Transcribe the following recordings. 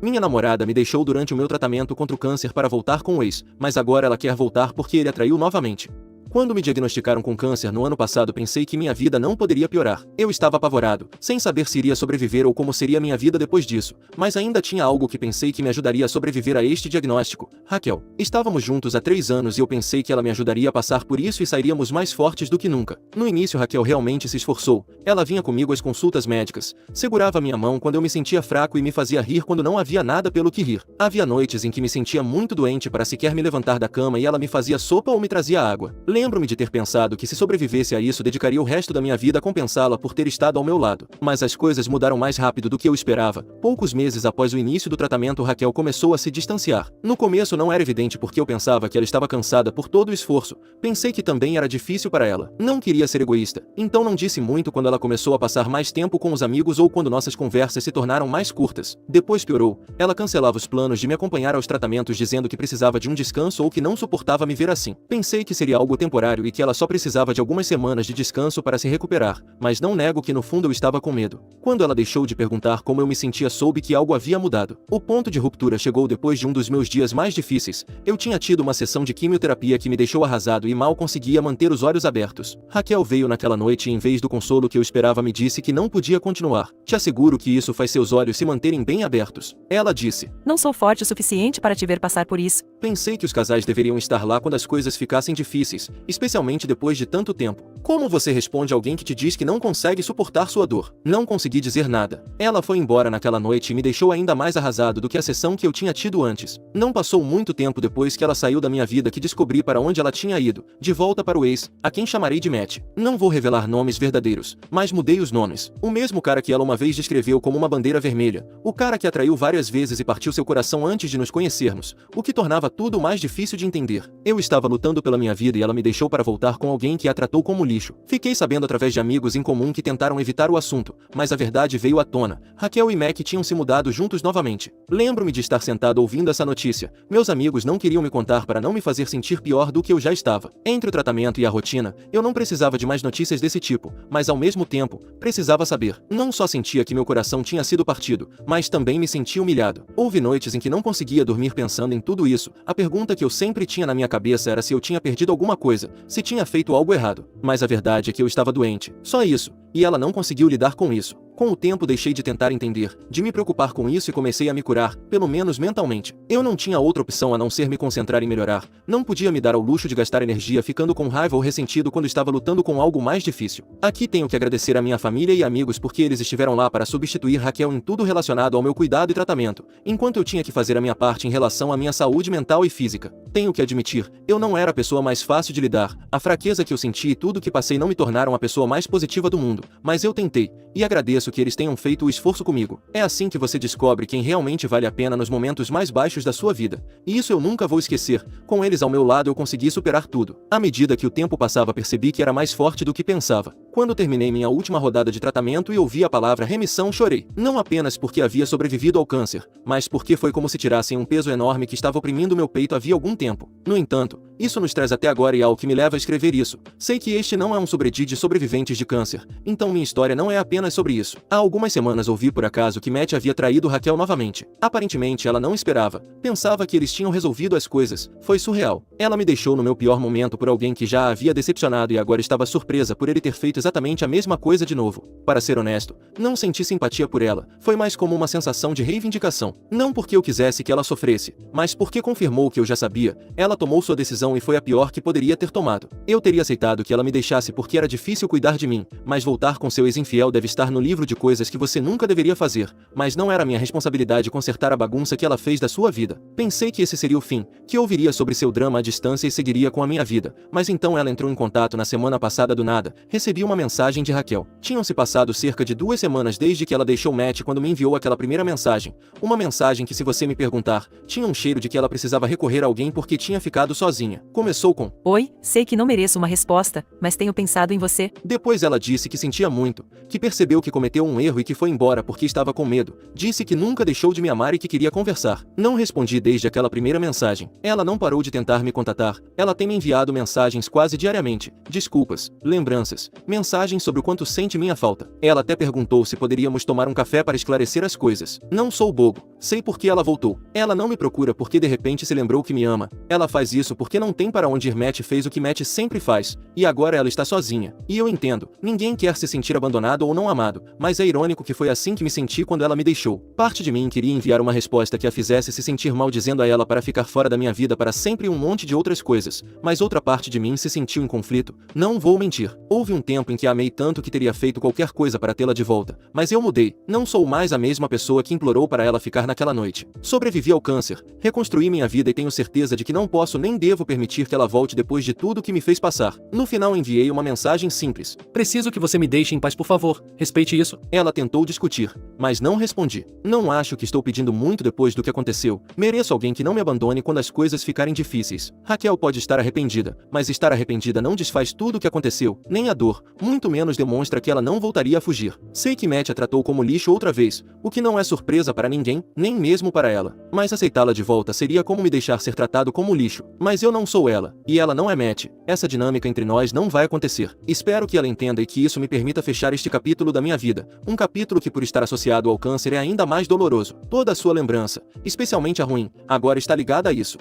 Minha namorada me deixou durante o meu tratamento contra o câncer para voltar com o ex, mas agora ela quer voltar porque ele a traiu novamente. Quando me diagnosticaram com câncer no ano passado, pensei que minha vida não poderia piorar. Eu estava apavorado, sem saber se iria sobreviver ou como seria minha vida depois disso, mas ainda tinha algo que pensei que me ajudaria a sobreviver a este diagnóstico: Raquel. Estávamos juntos há 3 anos e eu pensei que ela me ajudaria a passar por isso e sairíamos mais fortes do que nunca. No início, Raquel realmente se esforçou. Ela vinha comigo às consultas médicas, segurava minha mão quando eu me sentia fraco e me fazia rir quando não havia nada pelo que rir. Havia noites em que me sentia muito doente para sequer me levantar da cama e ela me fazia sopa ou me trazia água. Lembro-me de ter pensado que se sobrevivesse a isso dedicaria o resto da minha vida a compensá-la por ter estado ao meu lado. Mas as coisas mudaram mais rápido do que eu esperava. Poucos meses após o início do tratamento, Raquel começou a se distanciar. No começo não era evidente porque eu pensava que ela estava cansada por todo o esforço. Pensei que também era difícil para ela. Não queria ser egoísta, então não disse muito quando ela começou a passar mais tempo com os amigos ou quando nossas conversas se tornaram mais curtas. Depois piorou. Ela cancelava os planos de me acompanhar aos tratamentos dizendo que precisava de um descanso ou que não suportava me ver assim. Pensei que seria algo temporário e que ela só precisava de algumas semanas de descanso para se recuperar, mas não nego que no fundo eu estava com medo. Quando ela deixou de perguntar como eu me sentia, soube que algo havia mudado. O ponto de ruptura chegou depois de um dos meus dias mais difíceis. Eu tinha tido uma sessão de quimioterapia que me deixou arrasado e mal conseguia manter os olhos abertos. Raquel veio naquela noite e, em vez do consolo que eu esperava, me disse que não podia continuar. Te asseguro que isso faz seus olhos se manterem bem abertos. Ela disse: Não sou forte o suficiente para te ver passar por isso. Pensei que os casais deveriam estar lá quando as coisas ficassem difíceis, especialmente depois de tanto tempo. Como você responde a alguém que te diz que não consegue suportar sua dor? Não consegui dizer nada. Ela foi embora naquela noite e me deixou ainda mais arrasado do que a sessão que eu tinha tido antes. Não passou muito tempo depois que ela saiu da minha vida que descobri para onde ela tinha ido, de volta para o ex, a quem chamarei de Matt. Não vou revelar nomes verdadeiros, mas mudei os nomes. O mesmo cara que ela uma vez descreveu como uma bandeira vermelha, o cara que a traiu várias vezes e partiu seu coração antes de nos conhecermos, o que tornava tudo mais difícil de entender. Eu estava lutando pela minha vida e ela me deixou para voltar com alguém que a tratou como lixo. Fiquei sabendo através de amigos em comum que tentaram evitar o assunto, mas a verdade veio à tona. Raquel e Mac tinham se mudado juntos novamente. Lembro-me de estar sentado ouvindo essa notícia. Meus amigos não queriam me contar para não me fazer sentir pior do que eu já estava. Entre o tratamento e a rotina, eu não precisava de mais notícias desse tipo, mas ao mesmo tempo, precisava saber. Não só sentia que meu coração tinha sido partido, mas também me sentia humilhado. Houve noites em que não conseguia dormir pensando em tudo isso. A pergunta que eu sempre tinha na minha cabeça era se eu tinha perdido alguma coisa, se tinha feito algo errado. Mas a verdade é que eu estava doente. Só isso. E ela não conseguiu lidar com isso. Com o tempo deixei de tentar entender, de me preocupar com isso e comecei a me curar, pelo menos mentalmente. Eu não tinha outra opção a não ser me concentrar em melhorar. Não podia me dar ao luxo de gastar energia ficando com raiva ou ressentido quando estava lutando com algo mais difícil. Aqui tenho que agradecer a minha família e amigos porque eles estiveram lá para substituir Raquel em tudo relacionado ao meu cuidado e tratamento, enquanto eu tinha que fazer a minha parte em relação à minha saúde mental e física. Tenho que admitir, eu não era a pessoa mais fácil de lidar. A fraqueza que eu senti e tudo que passei não me tornaram a pessoa mais positiva do mundo, mas eu tentei, e agradeço que eles tenham feito o esforço comigo. É assim que você descobre quem realmente vale a pena nos momentos mais baixos da sua vida. E isso eu nunca vou esquecer. Com eles ao meu lado eu consegui superar tudo. À medida que o tempo passava, percebi que era mais forte do que pensava. Quando terminei minha última rodada de tratamento e ouvi a palavra remissão, chorei. Não apenas porque havia sobrevivido ao câncer, mas porque foi como se tirassem um peso enorme que estava oprimindo meu peito havia algum tempo. No entanto, isso nos traz até agora e é o que me leva a escrever isso. Sei que este não é um sobretudo de sobreviventes de câncer, então minha história não é apenas sobre isso. Há algumas semanas ouvi por acaso que Matt havia traído Raquel novamente. Aparentemente ela não esperava. Pensava que eles tinham resolvido as coisas. Foi surreal. Ela me deixou no meu pior momento por alguém que já a havia decepcionado e agora estava surpresa por ele ter feito exatamente a mesma coisa de novo. Para ser honesto, não senti simpatia por ela. Foi mais como uma sensação de reivindicação. Não porque eu quisesse que ela sofresse, mas porque confirmou o que eu já sabia. Ela tomou sua decisão e foi a pior que poderia ter tomado. Eu teria aceitado que ela me deixasse porque era difícil cuidar de mim, mas voltar com seu ex-infiel deve estar no livro de coisas que você nunca deveria fazer, mas não era minha responsabilidade consertar a bagunça que ela fez da sua vida. Pensei que esse seria o fim, que ouviria sobre seu drama à distância e seguiria com a minha vida, mas então ela entrou em contato na semana passada do nada. Recebi uma mensagem de Raquel. Tinham se passado cerca de 2 semanas desde que ela deixou Matt quando me enviou aquela primeira mensagem. Uma mensagem que, se você me perguntar, tinha um cheiro de que ela precisava recorrer a alguém porque tinha ficado sozinha. estranha. Começou com: Oi, sei que não mereço uma resposta, mas tenho pensado em você. Depois ela disse que sentia muito, que percebeu que cometeu um erro e que foi embora porque estava com medo. Disse que nunca deixou de me amar e que queria conversar. Não respondi desde aquela primeira mensagem. Ela não parou de tentar me contatar. Ela tem me enviado mensagens quase diariamente. Desculpas, lembranças, mensagens sobre o quanto sente minha falta. Ela até perguntou se poderíamos tomar um café para esclarecer as coisas. Não sou bobo. Sei por que ela voltou. Ela não me procura porque de repente se lembrou que me ama. Ela faz isso porque não tem para onde ir. Matt fez o que Matt sempre faz. E agora ela está sozinha. E eu entendo. Ninguém quer se sentir abandonado ou não amado. Mas é irônico que foi assim que me senti quando ela me deixou. Parte de mim queria enviar uma resposta que a fizesse se sentir mal dizendo a ela para ficar fora da minha vida para sempre e um monte de outras coisas. Mas outra parte de mim se sentiu em conflito. Não vou mentir. Houve um tempo em que a amei tanto que teria feito qualquer coisa para tê-la de volta. Mas eu mudei. Não sou mais a mesma pessoa que implorou para ela ficar naquela noite. Sobrevivi ao câncer. Reconstruí minha vida e tenho certeza de que não posso nem devo permitir que ela volte depois de tudo que me fez passar. No final enviei uma mensagem simples. Preciso que você me deixe em paz, por favor. Respeite isso. Ela tentou discutir, mas não respondi. Não acho que estou pedindo muito depois do que aconteceu. Mereço alguém que não me abandone quando as coisas ficarem difíceis. Raquel pode estar arrependida, mas estar arrependida não desfaz tudo o que aconteceu, nem a dor, muito menos demonstra que ela não voltaria a fugir. Sei que Matt a tratou como lixo outra vez, o que não é surpresa para ninguém, nem mesmo para ela. Mas aceitá-la de volta seria como me deixar ser tratado como lixo. Mas eu não sou ela, e ela não é Matt. Essa dinâmica entre nós não vai acontecer. Espero que ela entenda e que isso me permita fechar este capítulo da minha vida. Um capítulo que por estar associado ao câncer é ainda mais doloroso. Toda a sua lembrança, especialmente a ruim, agora está ligada a isso.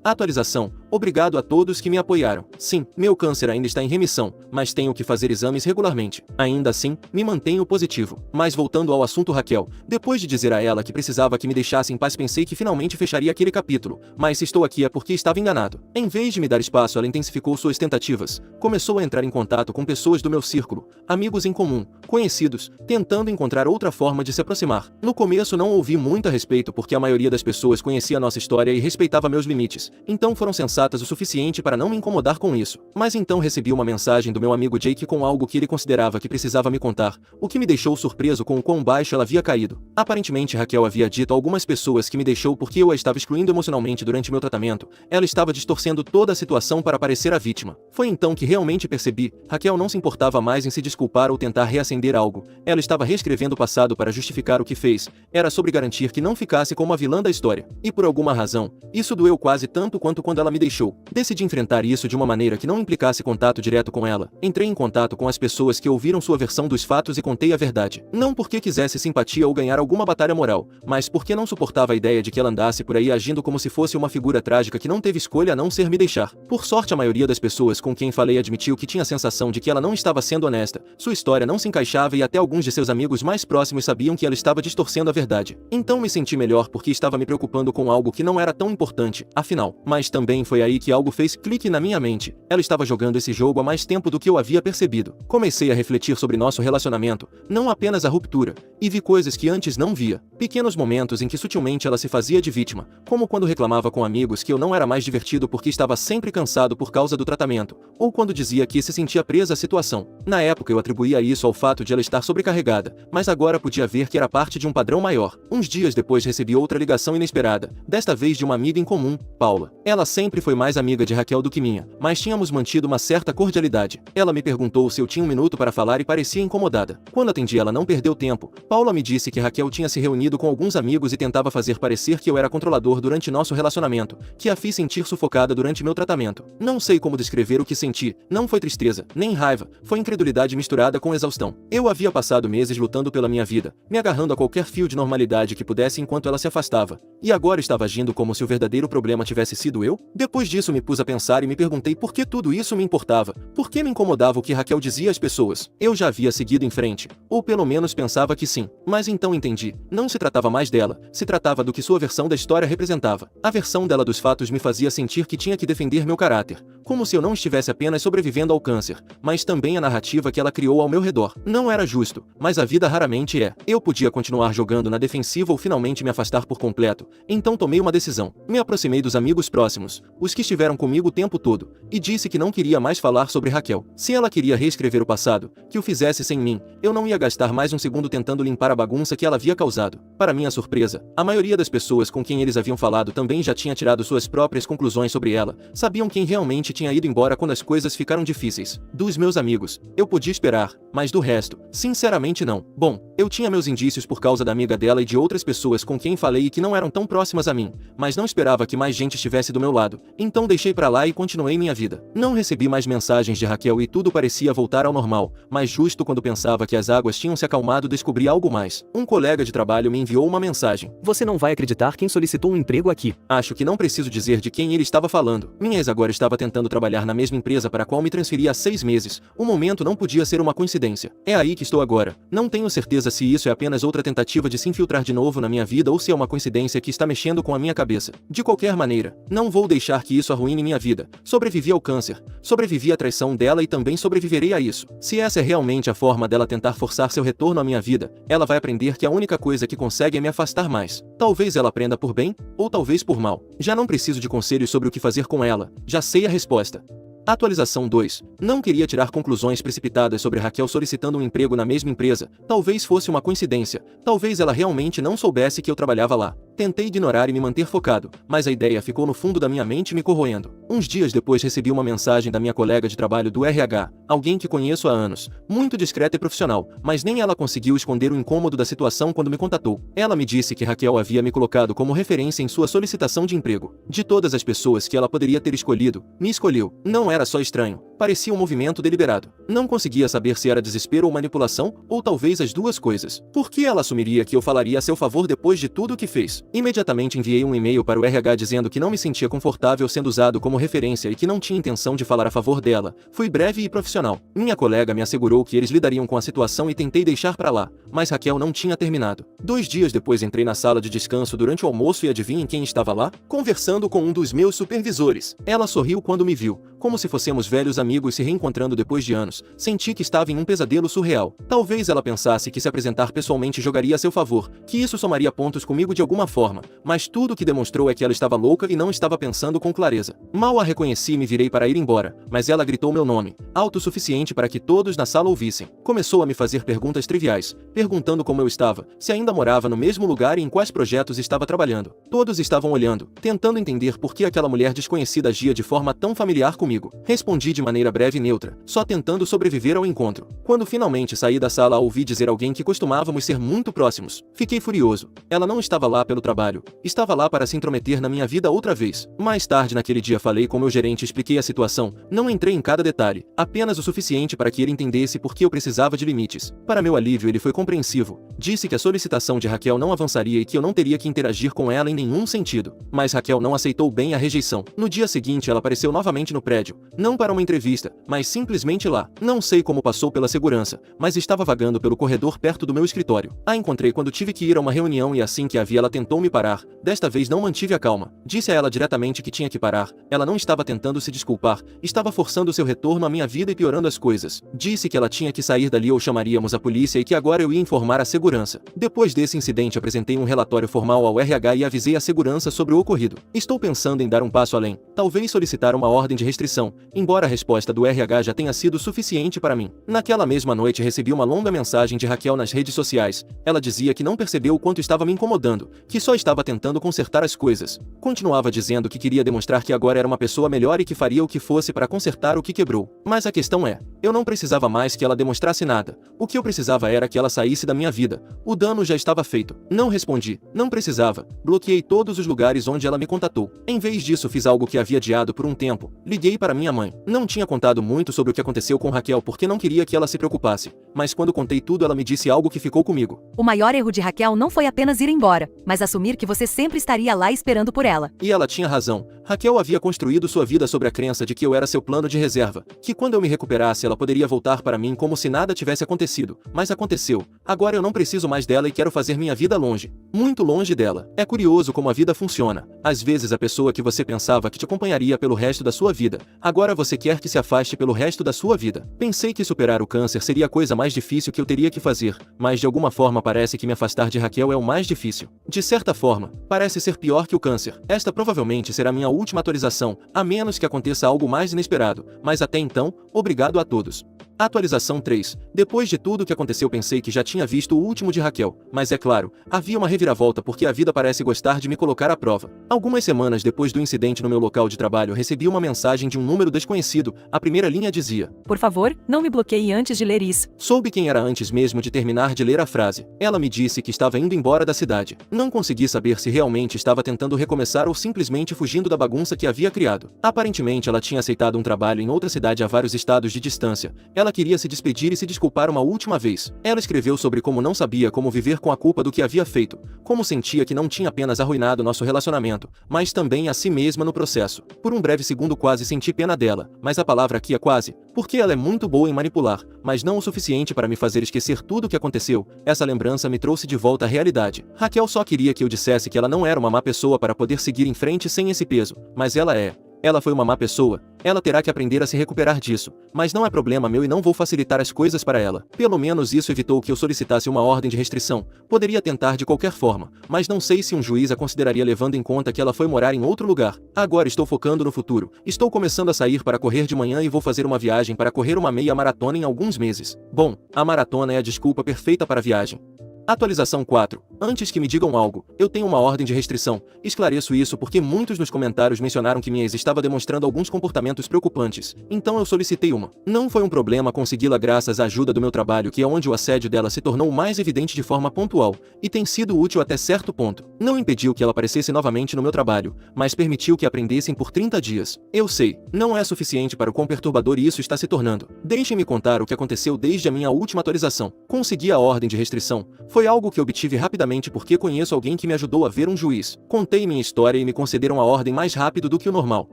Atualização. Obrigado a todos que me apoiaram. Sim, meu câncer ainda está em remissão, mas tenho que fazer exames regularmente. Ainda assim, me mantenho positivo. Mas voltando ao assunto Raquel, depois de dizer a ela que precisava que me deixasse em paz, pensei que finalmente fecharia aquele capítulo, mas se estou aqui é porque estava enganado. Em vez de me dar espaço, ela intensificou suas tentativas. Começou a entrar em contato com pessoas do meu círculo, amigos em comum, conhecidos, tentando encontrar outra forma de se aproximar. No começo não ouvi muito a respeito porque a maioria das pessoas conhecia nossa história e respeitava meus limites. Então foram sensatas o suficiente para não me incomodar com isso. Mas então recebi uma mensagem do meu amigo Jake com algo que ele considerava que precisava me contar, o que me deixou surpreso com o quão baixo ela havia caído. Aparentemente Raquel havia dito a algumas pessoas que me deixou porque eu a estava excluindo emocionalmente durante meu tratamento. Ela estava distorcendo toda a situação para parecer a vítima. Foi então que realmente percebi, Raquel não se importava mais em se desculpar ou tentar reacender algo. Ela estava reescrevendo o passado para justificar o que fez. Era sobre garantir que não ficasse como a vilã da história. E por alguma razão, isso doeu quase tanto quanto quando ela me deixou. Decidi enfrentar isso de uma maneira que não implicasse contato direto com ela. Entrei em contato com as pessoas que ouviram sua versão dos fatos e contei a verdade. Não porque quisesse simpatia ou ganhar alguma batalha moral, mas porque não suportava a ideia de que ela andasse por aí agindo como se fosse uma figura trágica que não teve escolha a não ser me deixar. Por sorte, a maioria das pessoas com quem falei admitiu que tinha a sensação de que ela não estava sendo honesta. Sua história não se encaixava e até alguns de seus amigos mais próximos sabiam que ela estava distorcendo a verdade. Então me senti melhor porque estava me preocupando com algo que não era tão importante, afinal. Mas também foi aí que algo fez clique na minha mente. Ela estava jogando esse jogo há mais tempo do que eu havia percebido. Comecei a refletir sobre nosso relacionamento, não apenas a ruptura, e vi coisas que antes não via. Pequenos momentos em que sutilmente ela se fazia de vítima, como quando reclamava com amigos que eu não era mais divertido porque estava sempre cansado por causa do tratamento, ou quando dizia que se sentia presa à situação. Na época eu atribuía isso ao fato de ela estar sobrecarregada, mas agora podia ver que era parte de um padrão maior. Uns dias depois recebi outra ligação inesperada, desta vez de uma amiga em comum, Paula. Ela sempre foi mais amiga de Raquel do que minha, mas tínhamos mantido uma certa cordialidade. Ela me perguntou se eu tinha um minuto para falar e parecia incomodada. Quando atendi, ela não perdeu tempo. Paula me disse que Raquel tinha se reunido com alguns amigos e tentava fazer parecer que eu era controlador durante nosso relacionamento, que a fiz sentir sufocada durante meu tratamento. Não sei como descrever o que senti. Não foi tristeza, nem raiva, foi incredulidade misturada com exaustão. Eu havia passado meses lutando pela minha vida, me agarrando a qualquer fio de normalidade que pudesse enquanto ela se afastava. E agora estava agindo como se o verdadeiro problema tivesse sido eu? Depois disso me pus a pensar e me perguntei por que tudo isso me importava. Por que me incomodava o que Raquel dizia às pessoas? Eu já havia seguido em frente, ou pelo menos pensava que sim. Mas então entendi, não se tratava mais dela, se tratava do que sua versão da história representava. A versão dela dos fatos me fazia sentir que tinha que defender meu caráter, como se eu não estivesse apenas sobrevivendo ao câncer, mas também a narrativa que ela criou ao meu redor. Não era justo, mas a vida raramente é. Eu podia continuar jogando na defensiva ou finalmente me afastar por completo, então tomei uma decisão. Me aproximei dos amigos próximos, os que estiveram comigo o tempo todo, e disse que não queria mais falar sobre Raquel. Se ela queria reescrever o passado, que o fizesse sem mim, eu não ia gastar mais um segundo tentando limpar a bagunça que ela havia causado. Para minha surpresa, a maioria das pessoas com quem eles haviam falado também já tinha tirado suas próprias conclusões sobre ela, sabiam quem realmente tinha ido embora quando as coisas ficaram difíceis. Dos meus amigos, eu podia esperar, mas do resto, sinceramente não. Bom, eu tinha meus indícios por causa da amiga dela e de outras pessoas com quem falei e que não eram tão próximas a mim, mas não esperava que mais gente estivesse do meu lado, então deixei pra lá e continuei minha vida. Não recebi mais mensagens de Raquel e tudo parecia voltar ao normal, mas justo quando pensava que as águas tinham se acalmado descobri algo mais. Um colega de trabalho me enviou uma mensagem. Você não vai acreditar quem solicitou um emprego aqui. Acho que não preciso dizer de quem ele estava falando. Minha ex agora estava tentando trabalhar na mesma empresa para a qual me transferi há 6 meses. O momento não podia ser uma coincidência. É aí que estou agora. Não tenho certeza se isso é apenas outra tentativa de se infiltrar de novo na minha vida ou se é uma coincidência que está mexendo com a minha cabeça. De qualquer maneira, não vou deixar que isso arruine minha vida. Sobrevivi ao câncer, sobrevivi à traição dela e também sobreviverei a isso. Se essa é realmente a forma dela tentar forçar seu retorno à minha vida, ela vai aprender que a única coisa que consegue é me afastar mais. Talvez ela aprenda por bem, ou talvez por mal. Já não preciso de conselhos sobre o que fazer com ela, já sei a resposta. Atualização 2. Não queria tirar conclusões precipitadas sobre Raquel solicitando um emprego na mesma empresa. Talvez fosse uma coincidência. Talvez ela realmente não soubesse que eu trabalhava lá. Tentei ignorar e me manter focado, mas a ideia ficou no fundo da minha mente me corroendo. Uns dias depois recebi uma mensagem da minha colega de trabalho do RH, alguém que conheço há anos, muito discreta e profissional, mas nem ela conseguiu esconder o incômodo da situação quando me contatou. Ela me disse que Raquel havia me colocado como referência em sua solicitação de emprego. De todas as pessoas que ela poderia ter escolhido, me escolheu. Não era só estranho, parecia um movimento deliberado. Não conseguia saber se era desespero ou manipulação, ou talvez as duas coisas. Por que ela assumiria que eu falaria a seu favor depois de tudo o que fez? Imediatamente enviei um e-mail para o RH dizendo que não me sentia confortável sendo usado como referência e que não tinha intenção de falar a favor dela. Fui breve e profissional. Minha colega me assegurou que eles lidariam com a situação e tentei deixar para lá, mas Raquel não tinha terminado. 2 dias depois entrei na sala de descanso durante o almoço e adivinhem quem estava lá? Conversando com um dos meus supervisores. Ela sorriu quando me viu, como se fossemos velhos amigos se reencontrando depois de anos. Senti que estava em um pesadelo surreal. Talvez ela pensasse que se apresentar pessoalmente jogaria a seu favor, que isso somaria pontos comigo de alguma forma, mas tudo o que demonstrou é que ela estava louca e não estava pensando com clareza. Mal a reconheci e me virei para ir embora, mas ela gritou meu nome, alto o suficiente para que todos na sala ouvissem. Começou a me fazer perguntas triviais, perguntando como eu estava, se ainda morava no mesmo lugar e em quais projetos estava trabalhando. Todos estavam olhando, tentando entender por que aquela mulher desconhecida agia de forma tão familiar comigo. Respondi de maneira breve e neutra, só tentando sobreviver ao encontro. Quando finalmente saí da sala, ouvi dizer alguém que costumávamos ser muito próximos. Fiquei furioso. Ela não estava lá pelo trabalho. Estava lá para se intrometer na minha vida outra vez. Mais tarde naquele dia falei com meu gerente e expliquei a situação. Não entrei em cada detalhe, apenas o suficiente para que ele entendesse por que eu precisava de limites. Para meu alívio, ele foi compreensivo. Disse que a solicitação de Raquel não avançaria e que eu não teria que interagir com ela em nenhum sentido. Mas Raquel não aceitou bem a rejeição. No dia seguinte, ela apareceu novamente no prédio. Não para uma entrevista, mas simplesmente lá. Não sei como passou pela segurança, mas estava vagando pelo corredor perto do meu escritório. A encontrei quando tive que ir a uma reunião e assim que a vi, ela tentou me parar. Desta vez não mantive a calma. Disse a ela diretamente que tinha que parar. Ela não estava tentando se desculpar, estava forçando seu retorno à minha vida e piorando as coisas. Disse que ela tinha que sair dali ou chamaríamos a polícia e que agora eu ia informar a segurança. Depois desse incidente, apresentei um relatório formal ao RH e avisei a segurança sobre o ocorrido. Estou pensando em dar um passo além, talvez solicitar uma ordem de restrição, embora a resposta do RH já tenha sido suficiente para mim. Naquela mesma noite recebi uma longa mensagem de Raquel nas redes sociais. Ela dizia que não percebeu o quanto estava me incomodando, que só estava tentando consertar as coisas. Continuava dizendo que queria demonstrar que agora era uma pessoa melhor e que faria o que fosse para consertar o que quebrou. Mas a questão é, eu não precisava mais que ela demonstrasse nada. O que eu precisava era que ela saísse da minha vida. O dano já estava feito. Não respondi. Não precisava. Bloqueei todos os lugares onde ela me contatou. Em vez disso, fiz algo que havia adiado por um tempo. Liguei para minha mãe. Não tinha contado muito sobre o que aconteceu com Raquel porque não queria que ela se preocupasse. Mas quando contei tudo, ela me disse algo que ficou comigo. O maior erro de Raquel não foi apenas ir embora, mas assumir que você sempre estaria lá esperando por ela. E ela tinha razão. Raquel havia construído sua vida sobre a crença de que eu era seu plano de reserva, que quando eu me recuperasse ela poderia voltar para mim como se nada tivesse acontecido. Mas aconteceu. Agora eu não preciso mais dela e quero fazer minha vida longe. Muito longe dela. É curioso como a vida funciona. Às vezes a pessoa que você pensava que te acompanharia pelo resto da sua vida, Agora você quer que se afaste pelo resto da sua vida. Pensei que superar o câncer seria a coisa mais difícil que eu teria que fazer, mas de alguma forma parece que me afastar de Raquel é o mais difícil. De certa forma, parece ser pior que o câncer. Esta provavelmente será minha última atualização, a menos que aconteça algo mais inesperado, mas até então, obrigado a todos. Atualização 3. Depois de tudo o que aconteceu pensei que já tinha visto o último de Raquel, mas é claro, havia uma reviravolta porque a vida parece gostar de me colocar à prova. Algumas semanas depois do incidente no meu local de trabalho recebi uma mensagem de um número desconhecido, a primeira linha dizia: Por favor, não me bloqueie antes de ler isso. Soube quem era antes mesmo de terminar de ler a frase. Ela me disse que estava indo embora da cidade. Não consegui saber se realmente estava tentando recomeçar ou simplesmente fugindo da bagunça que havia criado. Aparentemente ela tinha aceitado um trabalho em outra cidade a vários estados de distância. Ela queria se despedir e se desculpar uma última vez. Ela escreveu sobre como não sabia como viver com a culpa do que havia feito, como sentia que não tinha apenas arruinado nosso relacionamento, mas também a si mesma no processo. Por um breve segundo quase senti pena dela, mas a palavra aqui é quase, porque ela é muito boa em manipular, mas não o suficiente para me fazer esquecer tudo o que aconteceu. Essa lembrança me trouxe de volta à realidade. Raquel só queria que eu dissesse que ela não era uma má pessoa para poder seguir em frente sem esse peso, mas ela é. Ela foi uma má pessoa, ela terá que aprender a se recuperar disso, mas não é problema meu e não vou facilitar as coisas para ela. Pelo menos isso evitou que eu solicitasse uma ordem de restrição. Poderia tentar de qualquer forma, mas não sei se um juiz a consideraria levando em conta que ela foi morar em outro lugar. Agora estou focando no futuro. Estou começando a sair para correr de manhã e vou fazer uma viagem para correr uma meia maratona em alguns meses. Bom, a maratona é a desculpa perfeita para a viagem. Atualização 4. Antes que me digam algo, eu tenho uma ordem de restrição. Esclareço isso porque muitos nos comentários mencionaram que minha ex estava demonstrando alguns comportamentos preocupantes. Então eu solicitei uma. Não foi um problema consegui-la graças à ajuda do meu trabalho, que é onde o assédio dela se tornou mais evidente de forma pontual, e tem sido útil até certo ponto. Não impediu que ela aparecesse novamente no meu trabalho, mas permitiu que aprendessem por 30 dias. Eu sei, não é suficiente para o quão perturbador isso está se tornando. Deixem-me contar o que aconteceu desde a minha última atualização. Consegui a ordem de restrição. Foi algo que obtive rapidamente porque conheço alguém que me ajudou a ver um juiz. Contei minha história e me concederam a ordem mais rápido do que o normal.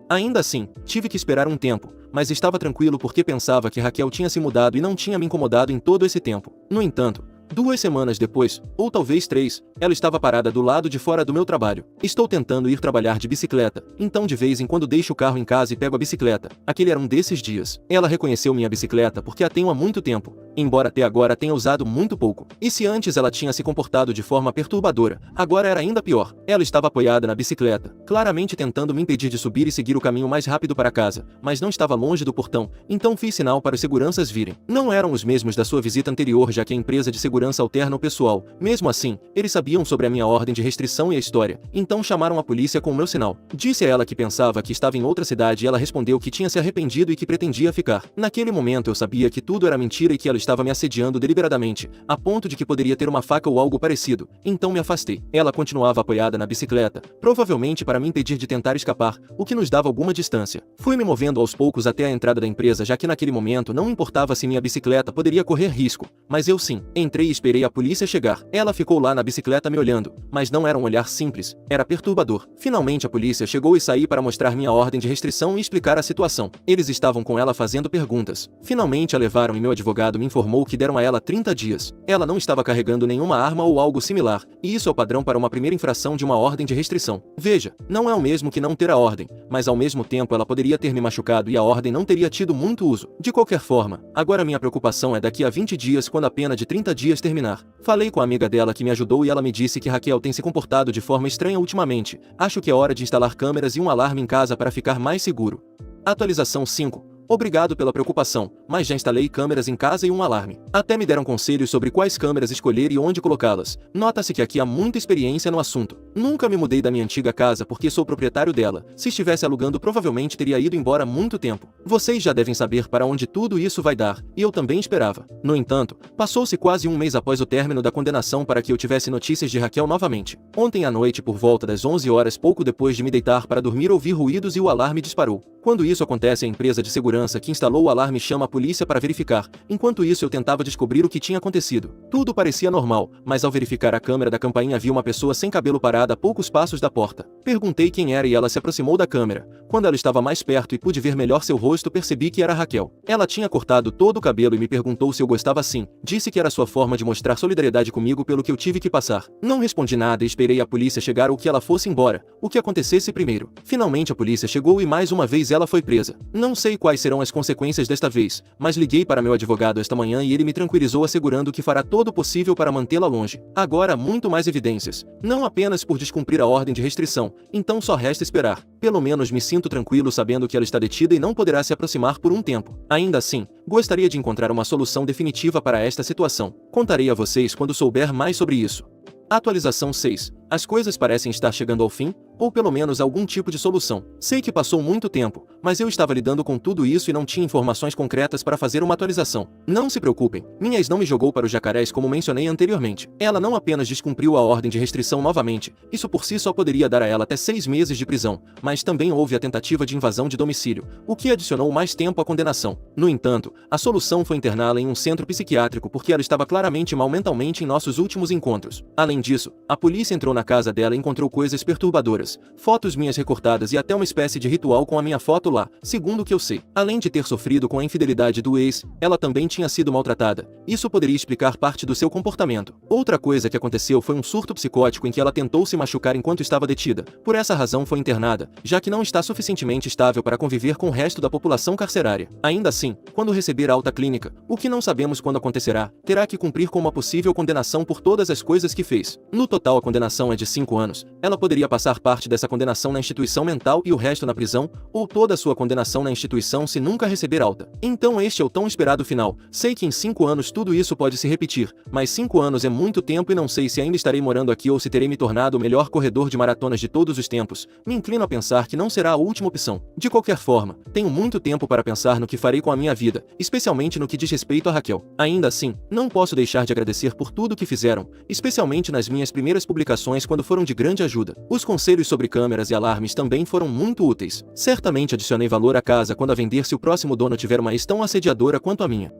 Ainda assim, tive que esperar um tempo, mas estava tranquilo porque pensava que Raquel tinha se mudado e não tinha me incomodado em todo esse tempo. No entanto, 2 semanas depois, ou talvez 3, ela estava parada do lado de fora do meu trabalho. Estou tentando ir trabalhar de bicicleta, então de vez em quando deixo o carro em casa e pego a bicicleta. Aquele era um desses dias. Ela reconheceu minha bicicleta porque a tenho há muito tempo, embora até agora tenha usado muito pouco. E se antes ela tinha se comportado de forma perturbadora, agora era ainda pior. Ela estava apoiada na bicicleta, claramente tentando me impedir de subir e seguir o caminho mais rápido para casa, mas não estava longe do portão, então fiz sinal para os seguranças virem. Não eram os mesmos da sua visita anterior, já que a empresa de segurança alterna o pessoal. Mesmo assim, eles sabiam sobre a minha ordem de restrição e a história, então chamaram a polícia com o meu sinal. Disse a ela que pensava que estava em outra cidade e ela respondeu que tinha se arrependido e que pretendia ficar. Naquele momento eu sabia que tudo era mentira e que ela estava me assediando deliberadamente, a ponto de que poderia ter uma faca ou algo parecido, então me afastei. Ela continuava apoiada na bicicleta, provavelmente para me impedir de tentar escapar, o que nos dava alguma distância. Fui me movendo aos poucos até a entrada da empresa, já que naquele momento não importava se minha bicicleta poderia correr risco, mas eu sim. Entrei e esperei a polícia chegar. Ela ficou lá na bicicleta me olhando, mas não era um olhar simples, era perturbador. Finalmente a polícia chegou e saí para mostrar minha ordem de restrição e explicar a situação. Eles estavam com ela fazendo perguntas. Finalmente a levaram e meu advogado me informou que deram a ela 30 dias. Ela não estava carregando nenhuma arma ou algo similar, e isso é o padrão para uma primeira infração de uma ordem de restrição. Veja, não é o mesmo que não ter a ordem, mas ao mesmo tempo ela poderia ter me machucado e a ordem não teria tido muito uso. De qualquer forma, agora minha preocupação é daqui a 20 dias quando a pena de 30 dias terminar. Falei com a amiga dela que me ajudou e ela me disse que Raquel tem se comportado de forma estranha ultimamente. Acho que é hora de instalar câmeras e um alarme em casa para ficar mais seguro. Atualização 5. Obrigado pela preocupação, mas já instalei câmeras em casa e um alarme. Até me deram conselhos sobre quais câmeras escolher e onde colocá-las. Nota-se que aqui há muita experiência no assunto. Nunca me mudei da minha antiga casa porque sou proprietário dela. Se estivesse alugando, provavelmente teria ido embora há muito tempo. Vocês já devem saber para onde tudo isso vai dar, e eu também esperava. No entanto, passou-se quase um mês após o término da condenação para que eu tivesse notícias de Raquel novamente. Ontem à noite, por volta das 11 horas, pouco depois de me deitar para dormir, ouvi ruídos e o alarme disparou. Quando isso acontece, a empresa de segurança que instalou o alarme chama a polícia para verificar. Enquanto isso, eu tentava descobrir o que tinha acontecido. Tudo parecia normal, mas ao verificar a câmera da campainha vi uma pessoa sem cabelo parada a poucos passos da porta. Perguntei quem era e ela se aproximou da câmera. Quando ela estava mais perto e pude ver melhor seu rosto, percebi que era Raquel. Ela tinha cortado todo o cabelo e me perguntou se eu gostava assim. Disse que era sua forma de mostrar solidariedade comigo pelo que eu tive que passar. Não respondi nada e esperei a polícia chegar ou que ela fosse embora, o que acontecesse primeiro. Finalmente a polícia chegou e mais uma vez ela foi presa. Não sei quais serão as consequências desta vez, mas liguei para meu advogado esta manhã e ele me tranquilizou assegurando que fará todo o possível para mantê-la longe. Agora há muito mais evidências, não apenas por descumprir a ordem de restrição, então só resta esperar. Pelo menos me sinto tranquilo sabendo que ela está detida e não poderá se aproximar por um tempo. Ainda assim, gostaria de encontrar uma solução definitiva para esta situação. Contarei a vocês quando souber mais sobre isso. Atualização 6. As coisas parecem estar chegando ao fim, ou pelo menos algum tipo de solução. Sei que passou muito tempo, mas eu estava lidando com tudo isso e não tinha informações concretas para fazer uma atualização. Não se preocupem, minha ex não me jogou para os jacarés como mencionei anteriormente. Ela não apenas descumpriu a ordem de restrição novamente, isso por si só poderia dar a ela até 6 meses de prisão, mas também houve a tentativa de invasão de domicílio, o que adicionou mais tempo à condenação. No entanto, a solução foi interná-la em um centro psiquiátrico porque ela estava claramente mal mentalmente em nossos últimos encontros. Além disso, a polícia entrou na casa dela e encontrou coisas perturbadoras, fotos minhas recortadas e até uma espécie de ritual com a minha foto lá, segundo o que eu sei. Além de ter sofrido com a infidelidade do ex, ela também tinha sido maltratada. Isso poderia explicar parte do seu comportamento. Outra coisa que aconteceu foi um surto psicótico em que ela tentou se machucar enquanto estava detida. Por essa razão foi internada, já que não está suficientemente estável para conviver com o resto da população carcerária. Ainda assim, quando receber alta clínica, o que não sabemos quando acontecerá, terá que cumprir com uma possível condenação por todas as coisas que fez. No total a condenação é de 5 anos. Ela poderia passar parte dessa condenação na instituição mental e o resto na prisão, ou toda a sua condenação na instituição se nunca receber alta. Então este é o tão esperado final. Sei que em 5 anos tudo isso pode se repetir, mas 5 anos é muito tempo e não sei se ainda estarei morando aqui ou se terei me tornado o melhor corredor de maratonas de todos os tempos. Me inclino a pensar que não será a última opção. De qualquer forma, tenho muito tempo para pensar no que farei com a minha vida, especialmente no que diz respeito a Raquel. Ainda assim, não posso deixar de agradecer por tudo o que fizeram, especialmente nas minhas primeiras publicações quando foram de grande ajuda. Os conselhos sobre câmeras e alarmes também foram muito úteis. Certamente adicionei valor à casa quando a vender se o próximo dono tiver uma ex tão assediadora quanto a minha.